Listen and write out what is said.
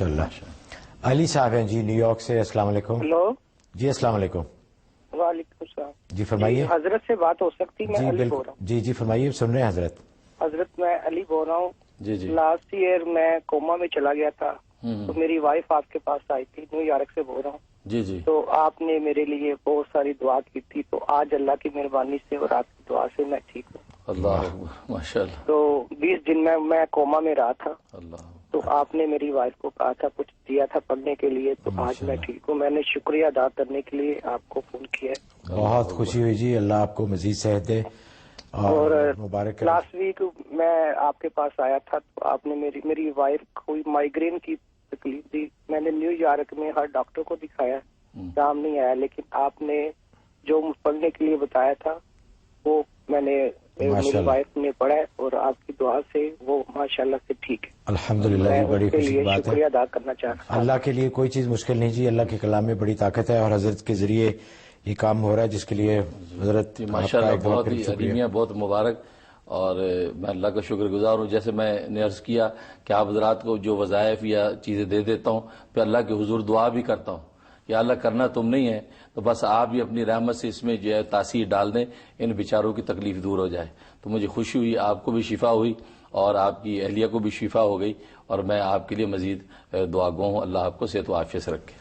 اللہ علی صاحب ہیں جی new York سے. السلام علیکم. ہلو جی السلام علیکم. وعلیکم السلام. جی فرمائیے. حضرت سے بات ہو سکتی؟ میں جی علی بول بالکل. رہا ہوں. جی جی فرمائیے, سن رہے ہیں حضرت. حضرت میں علی بول رہا ہوں. جی جی لاسٹ ایئر میں کوما میں چلا گیا تھا تو میری وائف آپ کے پاس آئی تھی. نیو یارک سے بول رہا ہوں. جی جی تو آپ نے میرے لیے بہت ساری دعا کی تھی, تو آج اللہ کی مہربانی سے اور آپ کی دعا سے میں ٹھیک ہوں. اللہ ماشاء اللہ. تو 20 دن میں کوما میں رہا تھا, اللہ تو آپ نے میری وائف کو کہا تھا, کچھ دیا تھا پڑھنے کے لیے, تو آج میں ٹھیک ہوں. میں نے شکریہ ادا کرنے کے لیے آپ کو فون کیا ہے. بہت خوشی ہوئی جی, اللہ آپ کو مزید صحت دے اور مبارک کرے. لاسٹ ویک میں آپ کے پاس آیا تھا تو آپ نے میری وائف کوئی مائگرین کی تکلیف دی. میں نے نیو یارک میں ہر ڈاکٹر کو دکھایا, کام نہیں آیا, لیکن آپ نے جو پڑھنے کے لیے بتایا تھا وہ میں نے میری وائف نے پڑھا ہے, اور آپ کی دعا سے وہ ماشاءاللہ سے ٹھیک ہے. الحمدللہ میں جی, بڑی اس کے خوشی کی لیے بات ہے. شکریہ ادا کرنا چاہتا ہوں. اللہ کے لیے کوئی چیز مشکل نہیں جی, اللہ کے کلام میں بڑی طاقت ہے اور حضرت کے ذریعے یہ کام ہو رہا ہے, جس کے لیے حضرت ماشاء اللہ بہت ہی عظیمیہ, بہت مبارک. اور میں اللہ کا شکر گزار ہوں. جیسے میں نے عرض کیا کہ آپ حضرات کو جو وظائف یا چیزیں دے دیتا ہوں, پھر اللہ کے حضور دعا بھی کرتا ہوں کہ اللہ کرنا تم نہیں ہے, تو بس آپ ہی اپنی رحمت سے اس میں جو ہے تاثیر ڈال دیں, ان بیچاروں کی تکلیف دور ہو جائے. تو مجھے خوشی ہوئی, آپ کو بھی شفا ہوئی اور آپ کی اہلیہ کو بھی شفا ہو گئی, اور میں آپ کے لیے مزید دعا گو ہوں. اللہ آپ کو صحت و عافیت سے رکھے.